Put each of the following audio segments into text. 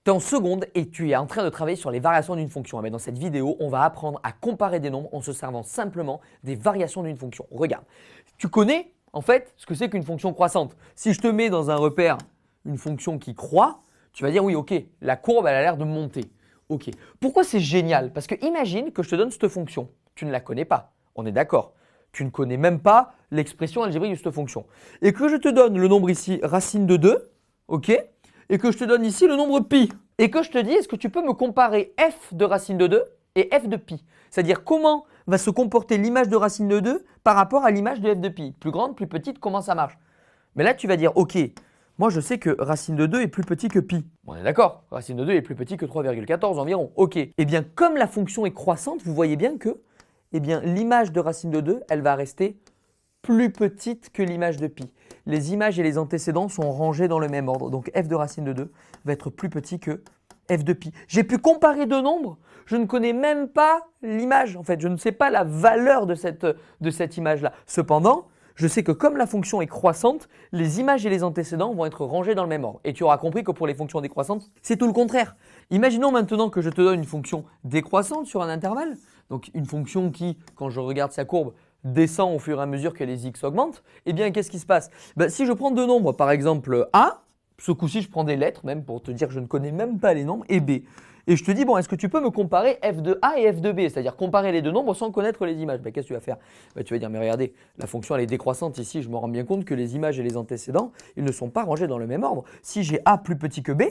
Tu es en seconde et tu es en train de travailler sur les variations d'une fonction. Mais dans cette vidéo, on va apprendre à comparer des nombres en se servant simplement des variations d'une fonction. Regarde, tu connais en fait ce que c'est qu'une fonction croissante. Si je te mets dans un repère une fonction qui croît, tu vas dire oui, ok, la courbe elle a l'air de monter. Ok. Pourquoi c'est génial? Parce que imagine que je te donne cette fonction. Tu ne la connais pas, on est d'accord. Tu ne connais même pas l'expression algébrique de cette fonction. Et que je te donne le nombre ici, racine de 2, ok? Et que je te donne ici le nombre pi. Et que je te dis, est-ce que tu peux me comparer f de racine de 2 et f de pi? C'est-à-dire comment va se comporter l'image de racine de 2 par rapport à l'image de f de pi? Plus grande, plus petite, comment ça marche? Mais là, tu vas dire, ok, moi je sais que racine de 2 est plus petit que pi. On est d'accord, racine de 2 est plus petit que 3,14 environ. Ok. Eh bien, comme la fonction est croissante, vous voyez bien que l'image de racine de 2, elle va rester plus petite que l'image de pi. Les images et les antécédents sont rangés dans le même ordre. Donc f de racine de 2 va être plus petit que f de pi. J'ai pu comparer deux nombres, je ne connais même pas l'image. En fait, je ne sais pas la valeur de cette image-là. Cependant, je sais que comme la fonction est croissante, les images et les antécédents vont être rangés dans le même ordre. Et tu auras compris que pour les fonctions décroissantes, c'est tout le contraire. Imaginons maintenant que je te donne une fonction décroissante sur un intervalle. Donc une fonction qui, quand je regarde sa courbe, descend au fur et à mesure que les x augmentent. Eh bien, qu'est-ce qui se passe? Si je prends deux nombres, par exemple a, ce coup-ci, je prends des lettres même pour te dire que je ne connais même pas les nombres, et b. Et je te dis, bon, est-ce que tu peux me comparer f de a et f de b? C'est-à-dire comparer les deux nombres sans connaître les images. Qu'est-ce que tu vas faire? Tu vas dire, mais regardez, la fonction elle est décroissante ici, je me rends bien compte que les images et les antécédents, ils ne sont pas rangés dans le même ordre. Si j'ai a plus petit que b,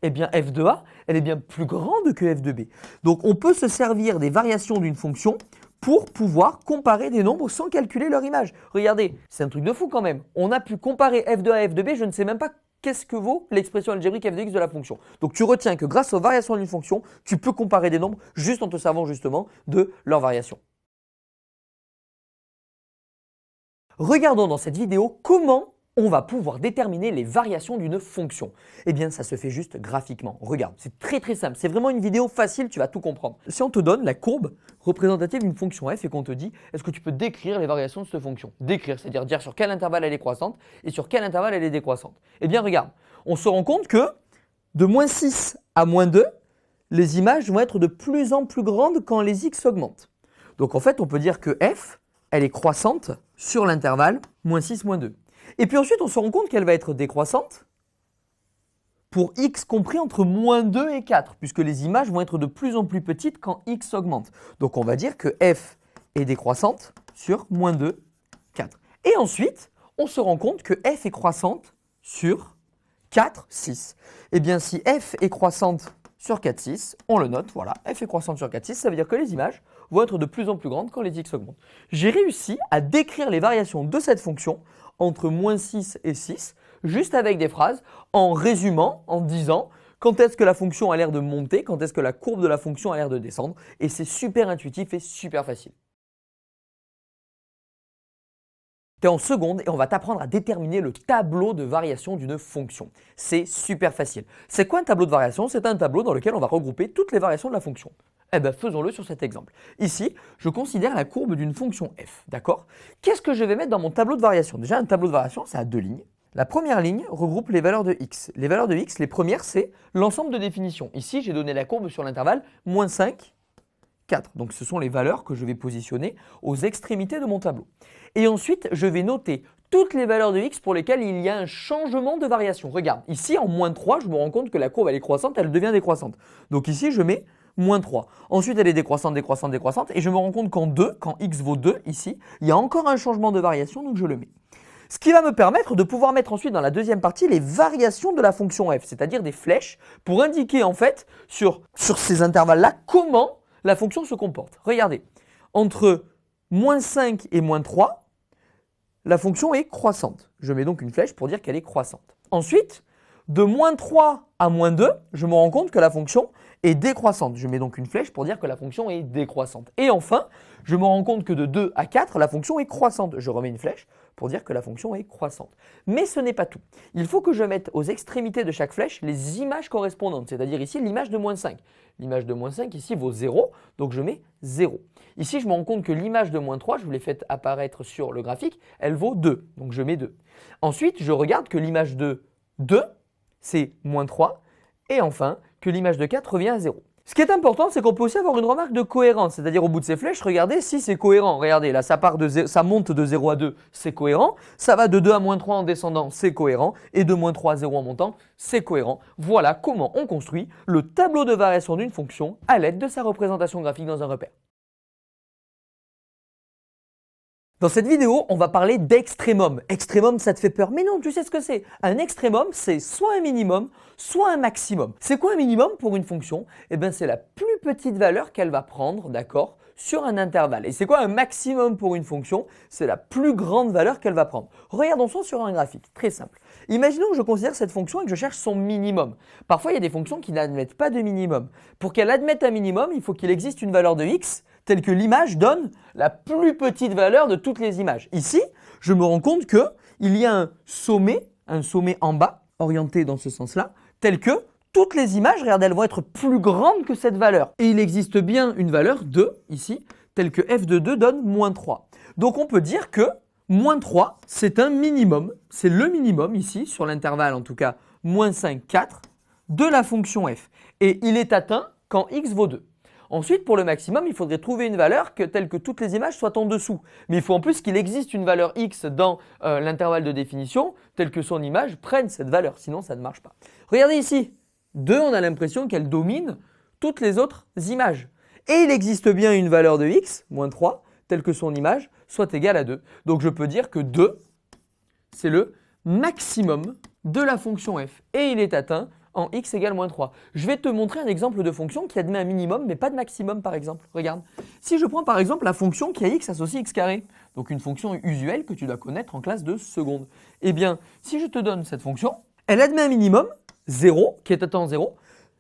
eh bien f de a, elle est bien plus grande que f de b. Donc on peut se servir des variations d'une fonction pour pouvoir comparer des nombres sans calculer leur image. Regardez, c'est un truc de fou quand même. On a pu comparer f de a et f de b, je ne sais même pas qu'est-ce que vaut l'expression algébrique f de x de la fonction. Donc tu retiens que grâce aux variations d'une fonction, tu peux comparer des nombres juste en te servant justement de leurs variations. Regardons dans cette vidéo comment on va pouvoir déterminer les variations d'une fonction. Eh bien, ça se fait juste graphiquement. Regarde, c'est très simple. C'est vraiment une vidéo facile, tu vas tout comprendre. Si on te donne la courbe représentative d'une fonction f et qu'on te dit, est-ce que tu peux décrire les variations de cette fonction? Décrire, c'est-à-dire dire sur quel intervalle elle est croissante et sur quel intervalle elle est décroissante. Eh bien, regarde, on se rend compte que de moins 6 à moins 2, les images vont être de plus en plus grandes quand les x augmentent. Donc en fait, on peut dire que f, elle est croissante sur l'intervalle moins 6, moins 2. Et puis ensuite, on se rend compte qu'elle va être décroissante pour x compris entre moins 2 et 4, puisque les images vont être de plus en plus petites quand x augmente. Donc on va dire que f est décroissante sur moins 2, 4. Et ensuite, on se rend compte que f est croissante sur 4, 6. Eh bien, si f est croissante sur 4, 6, on le note, voilà, f est croissante sur 4, 6, ça veut dire que les images vont être de plus en plus grandes quand les x augmentent. J'ai réussi à décrire les variations de cette fonction entre moins 6 et 6, juste avec des phrases, en résumant, en disant quand est-ce que la fonction a l'air de monter, quand est-ce que la courbe de la fonction a l'air de descendre, et c'est super intuitif et super facile. Tu es en seconde et on va t'apprendre à déterminer le tableau de variation d'une fonction. C'est super facile. C'est quoi un tableau de variation? C'est un tableau dans lequel on va regrouper toutes les variations de la fonction. Eh bien, faisons-le sur cet exemple. Ici, je considère la courbe d'une fonction f, d'accord? Qu'est-ce que je vais mettre dans mon tableau de variation? Déjà, un tableau de variation, ça a deux lignes. La première ligne regroupe les valeurs de x. Les valeurs de x, les premières, c'est l'ensemble de définitions. Ici, j'ai donné la courbe sur l'intervalle moins 5, 4. Donc, ce sont les valeurs que je vais positionner aux extrémités de mon tableau. Et ensuite, je vais noter toutes les valeurs de x pour lesquelles il y a un changement de variation. Regarde, ici, en moins 3, je me rends compte que la courbe, elle est croissante, elle devient décroissante. Donc ici, je mets moins 3. Ensuite, elle est décroissante, décroissante, décroissante. Et je me rends compte qu'en 2, quand x vaut 2, ici, il y a encore un changement de variation, donc je le mets. Ce qui va me permettre de pouvoir mettre ensuite dans la deuxième partie les variations de la fonction f, c'est-à-dire des flèches, pour indiquer en fait sur ces intervalles-là comment la fonction se comporte. Regardez, entre moins 5 et moins 3, la fonction est croissante. Je mets donc une flèche pour dire qu'elle est croissante. Ensuite, de moins 3 à moins 2, je me rends compte que la fonction est décroissante. Je mets donc une flèche pour dire que la fonction est décroissante. Et enfin, je me rends compte que de 2 à 4, la fonction est croissante. Je remets une flèche pour dire que la fonction est croissante. Mais ce n'est pas tout. Il faut que je mette aux extrémités de chaque flèche les images correspondantes, c'est-à-dire ici l'image de moins 5. L'image de moins 5 ici vaut 0, donc je mets 0. Ici, je me rends compte que l'image de moins 3, je vous l'ai faite apparaître sur le graphique, elle vaut 2, donc je mets 2. Ensuite, je regarde que l'image de 2, c'est moins 3, Et enfin, que l'image de 4 revient à 0. Ce qui est important, c'est qu'on peut aussi avoir une remarque de cohérence, c'est-à-dire au bout de ces flèches, regardez si c'est cohérent. Regardez, là, ça monte de 0 à 2, c'est cohérent. Ça va de 2 à moins 3 en descendant, c'est cohérent. Et de moins 3 à 0 en montant, c'est cohérent. Voilà comment on construit le tableau de variation d'une fonction à l'aide de sa représentation graphique dans un repère. Dans cette vidéo, on va parler d'extrémum. Extrémum, ça te fait peur. Mais non, tu sais ce que c'est. Un extrémum, c'est soit un minimum, soit un maximum. C'est quoi un minimum pour une fonction? Eh bien, c'est la plus petite valeur qu'elle va prendre, d'accord, sur un intervalle. Et c'est quoi un maximum pour une fonction? C'est la plus grande valeur qu'elle va prendre. Regardons ça sur un graphique, très simple. Imaginons que je considère cette fonction et que je cherche son minimum. Parfois, il y a des fonctions qui n'admettent pas de minimum. Pour qu'elle admette un minimum, il faut qu'il existe une valeur de x telle que l'image donne la plus petite valeur de toutes les images. Ici, je me rends compte qu'il y a un sommet en bas, orienté dans ce sens-là, tel que toutes les images, regardez, elles vont être plus grandes que cette valeur. Et il existe bien une valeur 2, ici, telle que f de 2 donne moins 3. Donc on peut dire que moins 3, c'est un minimum, c'est le minimum ici, sur l'intervalle en tout cas, moins 5, 4, de la fonction f. Et il est atteint quand x vaut 2. Ensuite, pour le maximum, il faudrait trouver une valeur telle que toutes les images soient en dessous. Mais il faut en plus qu'il existe une valeur x dans l'intervalle de définition, telle que son image prenne cette valeur, sinon ça ne marche pas. Regardez ici, 2, on a l'impression qu'elle domine toutes les autres images. Et il existe bien une valeur de x, moins 3, telle que son image soit égale à 2. Donc je peux dire que 2, c'est le maximum de la fonction f. Et il est atteint en x égale moins 3. Je vais te montrer un exemple de fonction qui admet un minimum mais pas de maximum par exemple. Regarde. Si je prends par exemple la fonction qui a x associe x carré, donc une fonction usuelle que tu dois connaître en classe de seconde. Eh bien, si je te donne cette fonction, elle admet un minimum, 0, qui est atteint en 0,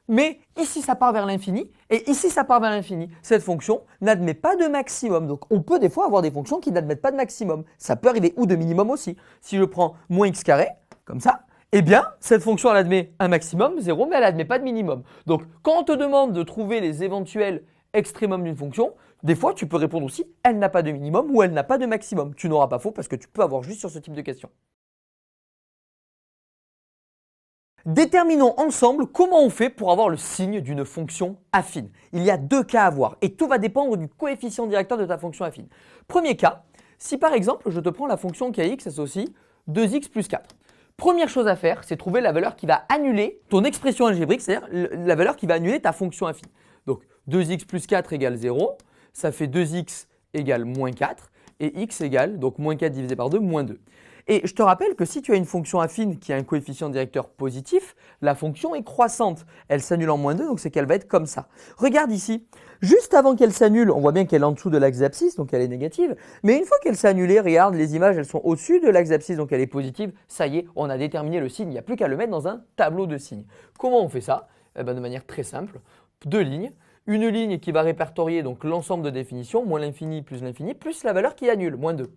mais ici ça part vers l'infini et ici ça part vers l'infini. Cette fonction n'admet pas de maximum. Donc on peut des fois avoir des fonctions qui n'admettent pas de maximum. Ça peut arriver ou de minimum aussi. Si je prends moins x carré, comme ça, eh bien, cette fonction, elle admet un maximum, 0, mais elle n'admet pas de minimum. Donc, quand on te demande de trouver les éventuels extrémums d'une fonction, des fois, tu peux répondre aussi, elle n'a pas de minimum ou elle n'a pas de maximum. Tu n'auras pas faux parce que tu peux avoir juste sur ce type de question. Déterminons ensemble comment on fait pour avoir le signe d'une fonction affine. Il y a deux cas à voir et tout va dépendre du coefficient directeur de ta fonction affine. Premier cas, si par exemple, je te prends la fonction qui a x associe 2x plus 4. Première chose à faire, c'est trouver la valeur qui va annuler ton expression algébrique, c'est-à-dire la valeur qui va annuler ta fonction affine. Donc 2x plus 4 égale 0, ça fait 2x égale moins 4 et x égale, donc moins 4 divisé par 2, moins 2. Et je te rappelle que si tu as une fonction affine qui a un coefficient directeur positif, la fonction est croissante. Elle s'annule en moins 2, donc c'est qu'elle va être comme ça. Regarde ici, juste avant qu'elle s'annule, on voit bien qu'elle est en dessous de l'axe d'abscisse, donc elle est négative. Mais une fois qu'elle s'est annulée, regarde, les images, elles sont au-dessus de l'axe d'abscisse, donc elle est positive. Ça y est, on a déterminé le signe, il n'y a plus qu'à le mettre dans un tableau de signes. Comment on fait ça? Eh bien, de manière très simple, deux lignes. Une ligne qui va répertorier donc l'ensemble de définitions, moins l'infini, plus la valeur qui annule, moins 2.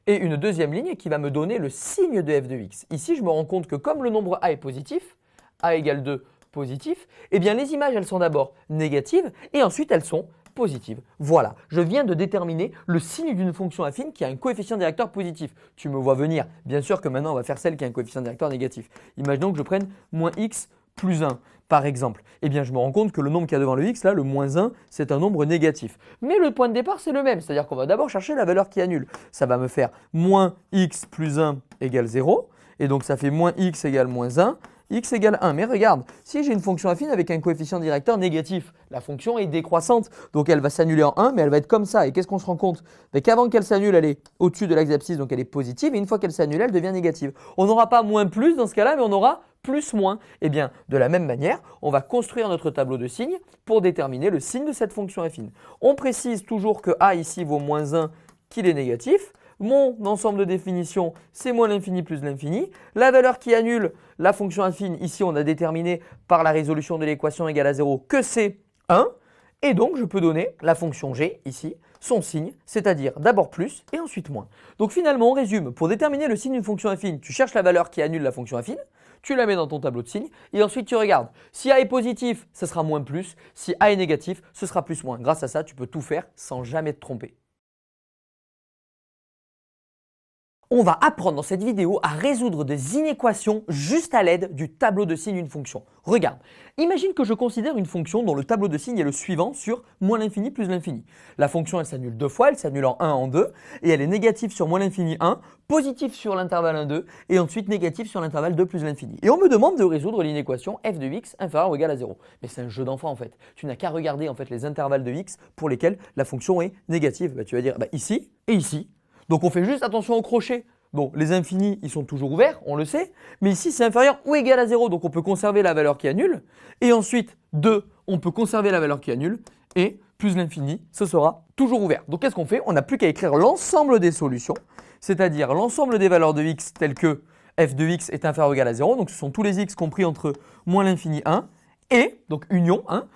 Et une deuxième ligne qui va me donner le signe de f de x. Ici, je me rends compte que comme le nombre a est positif, a égale 2 positif, eh bien les images, elles sont d'abord négatives et ensuite elles sont positives. Voilà, je viens de déterminer le signe d'une fonction affine qui a un coefficient directeur positif. Tu me vois venir. Bien sûr que maintenant, on va faire celle qui a un coefficient directeur négatif. Imaginons que je prenne moins x plus 1, par exemple. Eh bien, je me rends compte que le nombre qu'il y a devant le x, là, le moins 1, c'est un nombre négatif. Mais le point de départ, c'est le même. C'est-à-dire qu'on va d'abord chercher la valeur qui annule. Ça va me faire moins x plus 1 égale 0. Et donc, ça fait moins x égale moins 1. X égale 1. Mais regarde, si j'ai une fonction affine avec un coefficient directeur négatif, la fonction est décroissante. Donc, elle va s'annuler en 1, mais elle va être comme ça. Et qu'est-ce qu'on se rend compte? Qu'avant qu'elle s'annule, elle est au-dessus de l'axe d'abscisse, donc elle est positive. Et une fois qu'elle s'annule, elle devient négative. On n'aura pas moins plus dans ce cas-là, mais on aura plus moins. Eh bien, de la même manière, on va construire notre tableau de signes pour déterminer le signe de cette fonction affine. On précise toujours que a ici vaut moins 1, qu'il est négatif. Mon ensemble de définition, c'est moins l'infini plus l'infini. La valeur qui annule la fonction affine, ici on a déterminé par la résolution de l'équation égale à 0 que c'est 1. Et donc je peux donner la fonction g, ici, son signe, c'est-à-dire d'abord plus et ensuite moins. Donc finalement on résume, pour déterminer le signe d'une fonction affine, tu cherches la valeur qui annule la fonction affine, tu la mets dans ton tableau de signes et ensuite tu regardes. Si a est positif, ce sera moins plus. Si a est négatif, ce sera plus moins. Grâce à ça, tu peux tout faire sans jamais te tromper. On va apprendre dans cette vidéo à résoudre des inéquations juste à l'aide du tableau de signes d'une fonction. Regarde, imagine que je considère une fonction dont le tableau de signes est le suivant sur moins l'infini plus l'infini. La fonction elle s'annule deux fois, elle s'annule en 1 en 2 et elle est négative sur moins l'infini 1, positive sur l'intervalle 1, 2 et ensuite négative sur l'intervalle 2 plus l'infini. Et on me demande de résoudre l'inéquation f de x inférieur ou égal à 0. Mais c'est un jeu d'enfant en fait. Tu n'as qu'à regarder en fait les intervalles de x pour lesquels la fonction est négative. Tu vas dire ici et ici. Donc on fait juste attention au crochet. Bon, les infinis, ils sont toujours ouverts, on le sait, mais ici c'est inférieur ou égal à 0, donc on peut conserver la valeur qui annule. Et ensuite, 2, on peut conserver la valeur qui annule, et plus l'infini, ce sera toujours ouvert. Donc qu'est-ce qu'on fait? On n'a plus qu'à écrire l'ensemble des solutions, c'est-à-dire l'ensemble des valeurs de x telles que f de x est inférieur ou égal à 0, donc ce sont tous les x compris entre moins l'infini 1, et, donc union 1,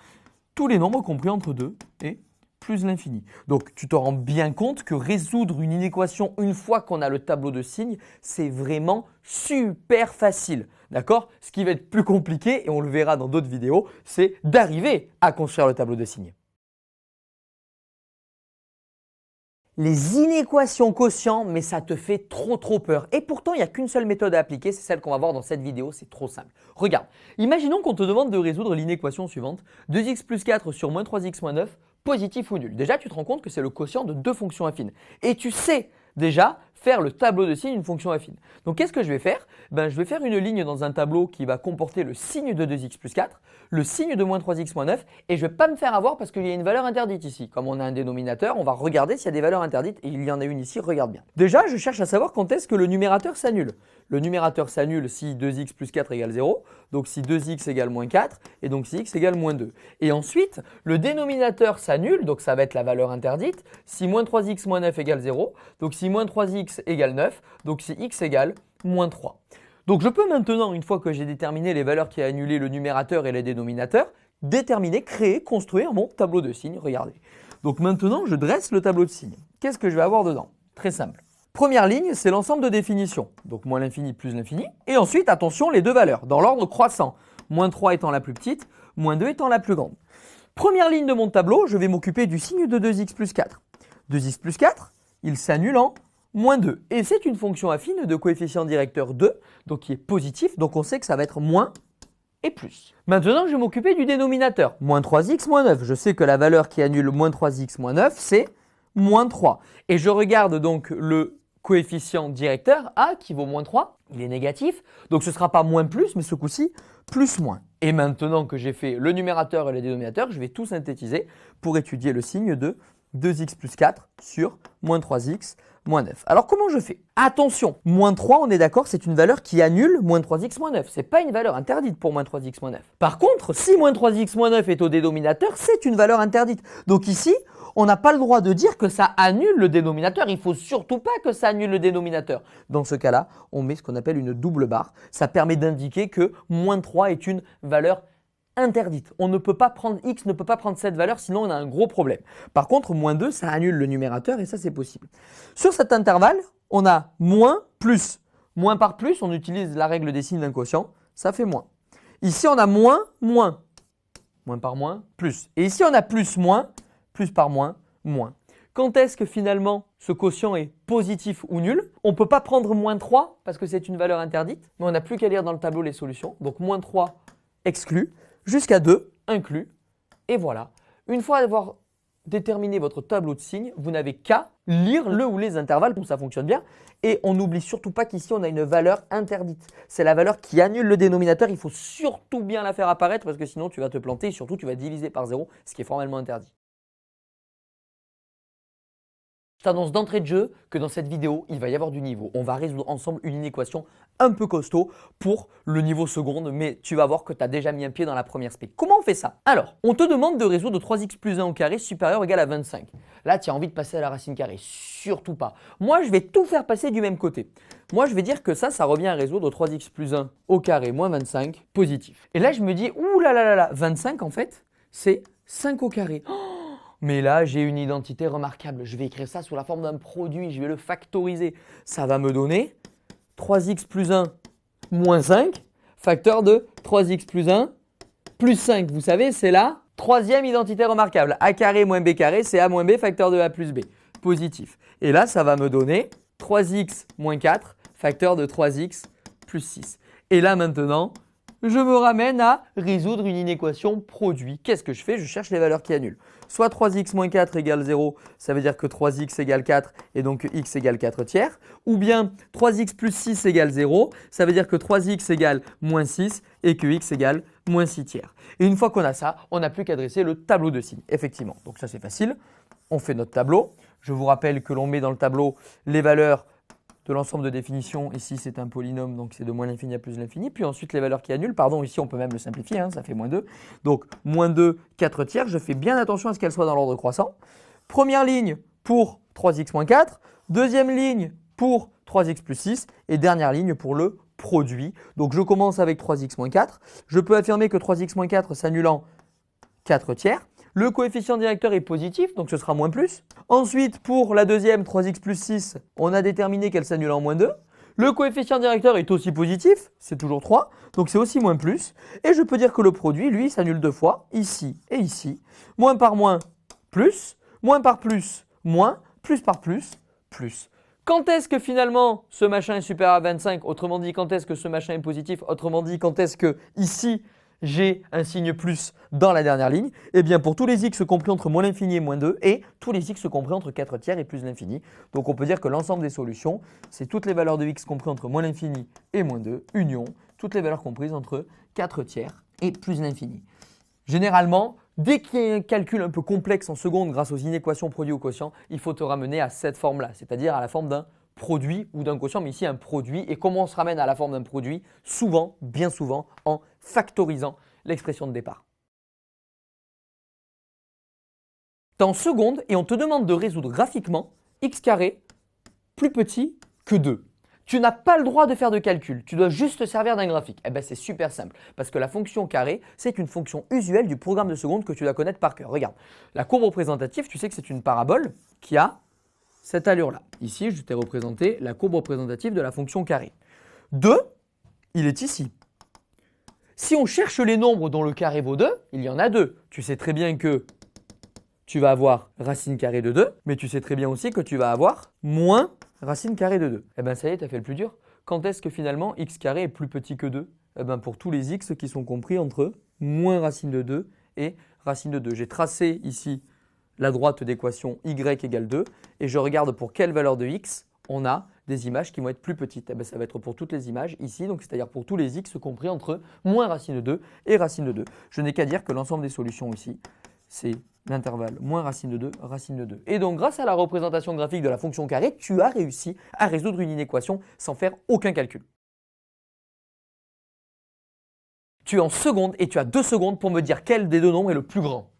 tous les nombres compris entre 2 et plus l'infini. Donc tu te rends bien compte que résoudre une inéquation une fois qu'on a le tableau de signes, c'est vraiment super facile. D'accord? Ce qui va être plus compliqué, et on le verra dans d'autres vidéos, c'est d'arriver à construire le tableau de signes. Les inéquations quotients, mais ça te fait trop peur. Et pourtant, il n'y a qu'une seule méthode à appliquer, c'est celle qu'on va voir dans cette vidéo, c'est trop simple. Regarde, imaginons qu'on te demande de résoudre l'inéquation suivante, 2x plus 4 sur moins 3x moins 9, positif ou nul. Déjà, tu te rends compte que c'est le quotient de deux fonctions affines. Et tu sais déjà faire le tableau de signes d'une fonction affine. Donc, qu'est-ce que je vais faire? Je vais faire une ligne dans un tableau qui va comporter le signe de 2x plus 4, le signe de moins 3x moins 9, et je ne vais pas me faire avoir parce qu'il y a une valeur interdite ici. Comme on a un dénominateur, on va regarder s'il y a des valeurs interdites, et il y en a une ici, regarde bien. Déjà, je cherche à savoir quand est-ce que le numérateur s'annule. Le numérateur s'annule si 2x plus 4 égale 0, donc si 2x égale moins 4, et donc si x égale moins 2. Et ensuite, le dénominateur s'annule, donc ça va être la valeur interdite, si moins 3x moins 9 égale 0, donc si moins 3x égale 9, donc si x égale moins 3. Donc je peux maintenant, une fois que j'ai déterminé les valeurs qui a annulé le numérateur et les dénominateurs, déterminer, créer, construire mon tableau de signes. Regardez. Donc maintenant, je dresse le tableau de signes. Qu'est-ce que je vais avoir dedans? Très simple. Première ligne, c'est l'ensemble de définitions. Donc moins l'infini plus l'infini. Et ensuite, attention, les deux valeurs, dans l'ordre croissant. Moins 3 étant la plus petite, moins 2 étant la plus grande. Première ligne de mon tableau, je vais m'occuper du signe de 2x plus 4. 2x plus 4, il s'annule en moins 2. Et c'est une fonction affine de coefficient directeur 2, donc qui est positif, donc on sait que ça va être moins et plus. Maintenant, je vais m'occuper du dénominateur. Moins 3x moins 9. Je sais que la valeur qui annule moins 3x moins 9, c'est moins 3. Et je regarde donc le coefficient directeur A qui vaut moins 3. Il est négatif, donc ce ne sera pas moins plus, mais ce coup-ci, plus moins. Et maintenant que j'ai fait le numérateur et le dénominateur, je vais tout synthétiser pour étudier le signe de 2x plus 4 sur moins 3x moins 9. Alors comment je fais? Attention, moins 3, on est d'accord, c'est une valeur qui annule moins 3x moins 9. Ce n'est pas une valeur interdite pour moins 3x moins 9. Par contre, si moins 3x moins 9 est au dénominateur, c'est une valeur interdite. Donc ici, on n'a pas le droit de dire que ça annule le dénominateur. Il ne faut surtout pas que ça annule le dénominateur. Dans ce cas-là, on met ce qu'on appelle une double barre. Ça permet d'indiquer que moins 3 est une valeur interdite. On ne peut pas prendre x, ne peut pas prendre cette valeur, sinon on a un gros problème. Par contre, moins 2, ça annule le numérateur et ça, c'est possible. Sur cet intervalle, on a moins, plus. Moins par plus, on utilise la règle des signes d'un quotient, ça fait moins. Ici, on a moins, moins. Moins par moins, plus. Et ici, on a plus par moins, moins. Quand est-ce que finalement ce quotient est positif ou nul? On ne peut pas prendre moins 3 parce que c'est une valeur interdite, mais on n'a plus qu'à lire dans le tableau les solutions. Donc moins 3 exclu, jusqu'à 2 inclus, et voilà. Une fois avoir déterminé votre tableau de signes, vous n'avez qu'à lire le ou les intervalles pour que ça fonctionne bien. Et on n'oublie surtout pas qu'ici, on a une valeur interdite. C'est la valeur qui annule le dénominateur. Il faut surtout bien la faire apparaître parce que sinon, tu vas te planter et surtout, tu vas diviser par 0, ce qui est formellement interdit. Je t'annonce d'entrée de jeu que dans cette vidéo, il va y avoir du niveau. On va résoudre ensemble une inéquation un peu costaud pour le niveau seconde, mais tu vas voir que tu as déjà mis un pied dans la première spé. Comment on fait ça? Alors, on te demande de résoudre 3x plus 1 au carré supérieur ou égal à 25. Là, tu as envie de passer à la racine carrée. Surtout pas. Moi, je vais tout faire passer du même côté. Moi, je vais dire que ça revient à résoudre 3x plus 1 au carré moins 25 positif. Et là, je me dis, ouh là là là là, 25 en fait, c'est 5 au carré. Mais là, j'ai une identité remarquable. Je vais écrire ça sous la forme d'un produit. Je vais le factoriser. Ça va me donner 3x plus 1 moins 5, facteur de 3x plus 1 plus 5. Vous savez, c'est la troisième identité remarquable. A carré moins b carré, c'est a moins b, facteur de a plus b. Positif. Et là, ça va me donner 3x moins 4, facteur de 3x plus 6. Et là maintenant, je me ramène à résoudre une inéquation produit. Qu'est-ce que je fais? Je cherche les valeurs qui annulent. Soit 3x moins 4 égale 0, ça veut dire que 3x égale 4 et donc que x égale 4 tiers. Ou bien 3x plus 6 égale 0, ça veut dire que 3x égale moins 6 et que x égale moins 6 tiers. Et une fois qu'on a ça, on n'a plus qu'à dresser le tableau de signes, effectivement. Donc ça c'est facile, on fait notre tableau. Je vous rappelle que l'on met dans le tableau les valeurs de l'ensemble de définition. Ici, c'est un polynôme, donc c'est de moins l'infini à plus l'infini. Puis ensuite, les valeurs qui annulent. Pardon, ici, on peut même le simplifier, ça fait moins 2. Donc, moins 2, 4 tiers. Je fais bien attention à ce qu'elles soient dans l'ordre croissant. Première ligne pour 3x moins 4. Deuxième ligne pour 3x plus 6. Et dernière ligne pour le produit. Donc, je commence avec 3x moins 4. Je peux affirmer que 3x moins 4 s'annule en 4 tiers. Le coefficient directeur est positif, donc ce sera moins plus. Ensuite, pour la deuxième, 3x plus 6, on a déterminé qu'elle s'annule en moins 2. Le coefficient directeur est aussi positif, c'est toujours 3, donc c'est aussi moins plus. Et je peux dire que le produit, lui, s'annule deux fois, ici et ici. Moins par moins, plus. Moins par plus, moins. Plus par plus, plus. Quand est-ce que finalement ce machin est supérieur à 25? Autrement dit, quand est-ce que ce machin est positif? Autrement dit, quand est-ce que ici, j'ai un signe plus dans la dernière ligne? Eh bien, pour tous les x compris entre moins l'infini et moins 2 et tous les x compris entre 4 tiers et plus l'infini. Donc, on peut dire que l'ensemble des solutions, c'est toutes les valeurs de x compris entre moins l'infini et moins 2, union, toutes les valeurs comprises entre 4 tiers et plus l'infini. Généralement, dès qu'il y a un calcul un peu complexe en seconde grâce aux inéquations produits au quotient, il faut te ramener à cette forme-là, c'est-à-dire à la forme d'un produit ou d'un quotient, mais ici un produit. Et comment on se ramène à la forme d'un produit? Souvent, bien souvent, en factorisant l'expression de départ. Tu es en seconde et on te demande de résoudre graphiquement x carré plus petit que 2. Tu n'as pas le droit de faire de calcul, tu dois juste te servir d'un graphique. Eh bien, c'est super simple parce que la fonction carré, c'est une fonction usuelle du programme de seconde que tu dois connaître par cœur. Regarde, la courbe représentative, tu sais que c'est une parabole qui a cette allure-là. Ici, je t'ai représenté la courbe représentative de la fonction carré. 2, il est ici. Si on cherche les nombres dont le carré vaut 2, il y en a 2. Tu sais très bien que tu vas avoir racine carrée de 2, mais tu sais très bien aussi que tu vas avoir moins racine carrée de 2. Eh bien, ça y est, tu as fait le plus dur. Quand est-ce que finalement x carré est plus petit que 2? Eh bien, pour tous les x qui sont compris entre moins racine de 2 et racine de 2. J'ai tracé ici la droite d'équation y égale 2 et je regarde pour quelle valeur de x on a des images qui vont être plus petites. Eh bien, ça va être pour toutes les images ici, donc c'est-à-dire pour tous les x compris entre moins racine de 2 et racine de 2. Je n'ai qu'à dire que l'ensemble des solutions ici, c'est l'intervalle moins racine de 2, racine de 2. Et donc grâce à la représentation graphique de la fonction carré, tu as réussi à résoudre une inéquation sans faire aucun calcul. Tu es en seconde et tu as 2 secondes pour me dire quel des deux nombres est le plus grand.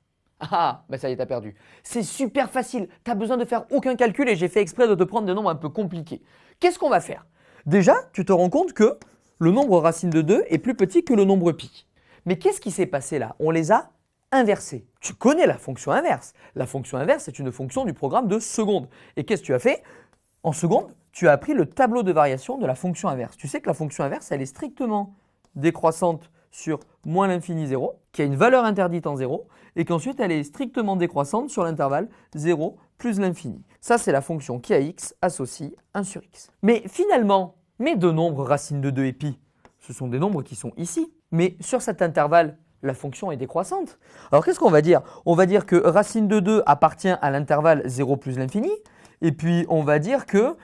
Ah, ben ça y est, t'as perdu. C'est super facile, t'as besoin de faire aucun calcul et j'ai fait exprès de te prendre des nombres un peu compliqués. Qu'est-ce qu'on va faire? Déjà, tu te rends compte que le nombre racine de 2 est plus petit que le nombre pi. Mais qu'est-ce qui s'est passé là? On les a inversés. Tu connais la fonction inverse. La fonction inverse, c'est une fonction du programme de seconde. Et qu'est-ce que tu as fait? En seconde, tu as appris le tableau de variation de la fonction inverse. Tu sais que la fonction inverse, elle est strictement décroissante sur moins l'infini 0, qui a une valeur interdite en 0, et qu'ensuite elle est strictement décroissante sur l'intervalle 0 plus l'infini. Ça, c'est la fonction qui à x associe 1 sur x. Mais finalement, mes deux nombres racine de 2 et pi, ce sont des nombres qui sont ici. Mais sur cet intervalle, la fonction est décroissante. Alors qu'est-ce qu'on va dire? On va dire que racine de 2 appartient à l'intervalle 0 plus l'infini. Et puis, on va dire que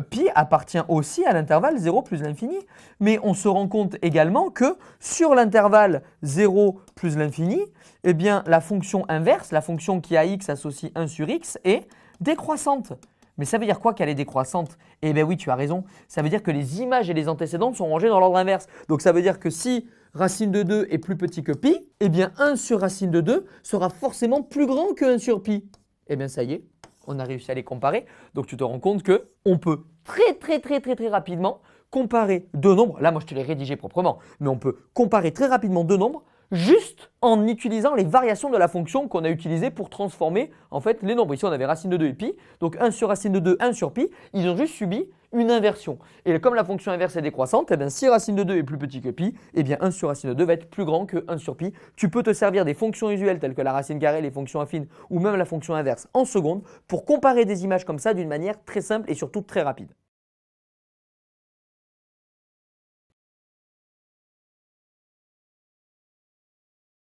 pi appartient aussi à l'intervalle 0 plus l'infini. Mais on se rend compte également que sur l'intervalle 0 plus l'infini, eh bien, la fonction inverse, la fonction qui à x associe 1 sur x, est décroissante. Mais ça veut dire quoi qu'elle est décroissante? Eh bien oui, tu as raison. Ça veut dire que les images et les antécédentes sont rangées dans l'ordre inverse. Donc ça veut dire que si racine de 2 est plus petit que pi, eh bien 1 sur racine de 2 sera forcément plus grand que 1 sur pi. Eh bien ça y est, on a réussi à les comparer. Donc tu te rends compte qu'on peut très rapidement comparer deux nombres. Là, moi, je te l'ai rédigé proprement. Mais on peut comparer très rapidement deux nombres juste en utilisant les variations de la fonction qu'on a utilisée pour transformer en fait les nombres. Ici, on avait racine de 2 et pi. Donc 1 sur racine de 2, 1 sur pi. Ils ont juste subi une inversion. Et comme la fonction inverse est décroissante, eh bien, si racine de 2 est plus petit que pi, eh bien 1 sur racine de 2 va être plus grand que 1 sur pi. Tu peux te servir des fonctions usuelles telles que la racine carrée, les fonctions affines ou même la fonction inverse en seconde pour comparer des images comme ça d'une manière très simple et surtout très rapide.